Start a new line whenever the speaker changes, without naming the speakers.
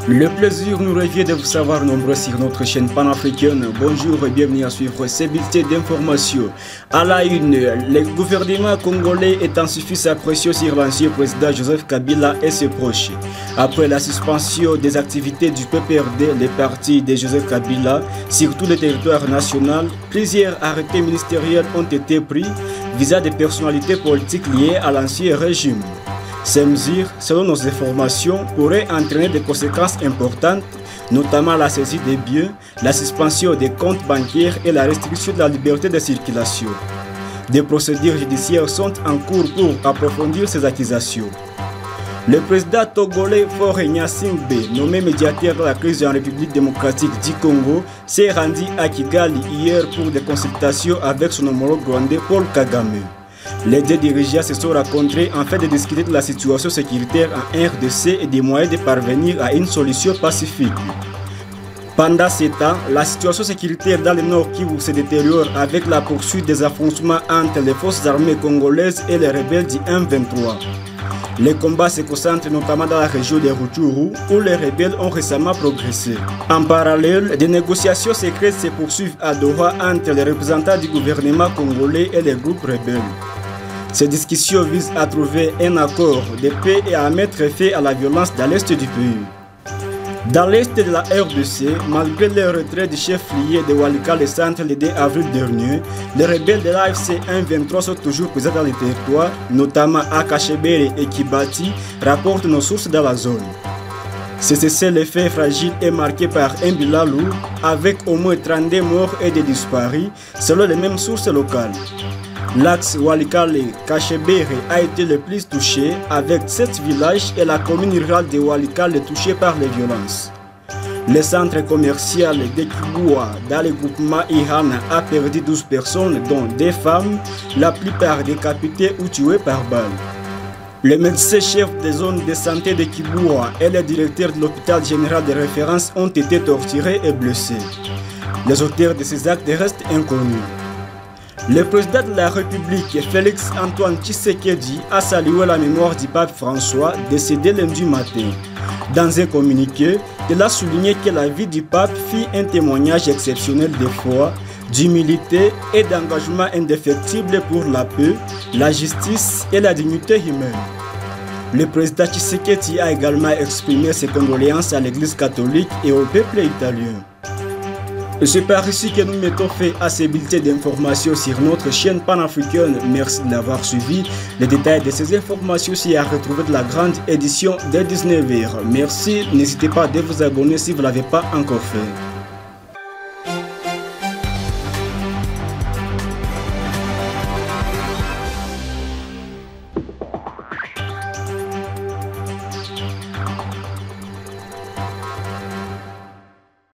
Le plaisir nous revient de vous savoir nombreux sur notre chaîne panafricaine. Bonjour et bienvenue à suivre ces bulletins d'information. À la une, le gouvernement congolais est en suivi sa pression sur l'ancien président Joseph Kabila et ses proches. Après la suspension des activités du PPRD, les partis de Joseph Kabila, sur tout le territoire national, plusieurs arrêtés ministériels ont été pris visant des personnalités politiques liées à l'ancien régime. Ces mesures, selon nos informations, pourraient entraîner des conséquences importantes, notamment la saisie des biens, la suspension des comptes bancaires et la restriction de la liberté de circulation. Des procédures judiciaires sont en cours pour approfondir ces accusations. Le président togolais Faure Gnassingbé, nommé médiateur de la crise en République démocratique du Congo, s'est rendu à Kigali hier pour des consultations avec son homologue rwandais Paul Kagame. Les deux dirigeants se sont rencontrés afin de discuter de la situation sécuritaire en RDC et des moyens de parvenir à une solution pacifique. Pendant ce temps, la situation sécuritaire dans le Nord Kivu se détériore avec la poursuite des affrontements entre les forces armées congolaises et les rebelles du M23. Les combats se concentrent notamment dans la région de Rutshuru où les rebelles ont récemment progressé. En parallèle, des négociations secrètes se poursuivent à Doha entre les représentants du gouvernement congolais et les groupes rebelles. Ces discussions visent à trouver un accord de paix et à mettre fin à la violence dans l'est du pays. Dans l'est de la RDC, malgré le retrait du chef lié de Walikale le centre le 2 avril dernier, les rebelles de l'AFC M23 sont toujours présents dans le territoire, notamment à Kachebere et Kibati, rapportent nos sources dans la zone. Ce cessez-le-feu fragile est marqué par un bilan lourd, avec au moins 32 morts et des disparus, selon les mêmes sources locales. L'axe Walikale-Kachebere a été le plus touché avec 7 villages et la commune rurale de Walikale touchée par les violences. Le centre commercial de Kibua dans le groupement Ihana a perdu 12 personnes dont des femmes, la plupart décapitées ou tuées par balle. Le médecin-chef des zones de santé de Kibua et le directeur de l'hôpital général de référence ont été torturés et blessés. Les auteurs de ces actes restent inconnus. Le président de la République, Félix Antoine Tshisekedi, a salué la mémoire du pape François, décédé lundi matin. Dans un communiqué, il a souligné que la vie du pape fit un témoignage exceptionnel de foi, d'humilité et d'engagement indéfectible pour la paix, la justice et la dignité humaine. Le président Tshisekedi a également exprimé ses condoléances à l'Église catholique et au peuple italien. C'est par ici que nous mettons fin à ces bulletins d'informations sur notre chaîne panafricaine. Merci de l'avoir suivi. Les détails de ces informations sont à retrouver de la grande édition dès 19h. Merci, n'hésitez pas à vous abonner si vous ne l'avez pas encore fait.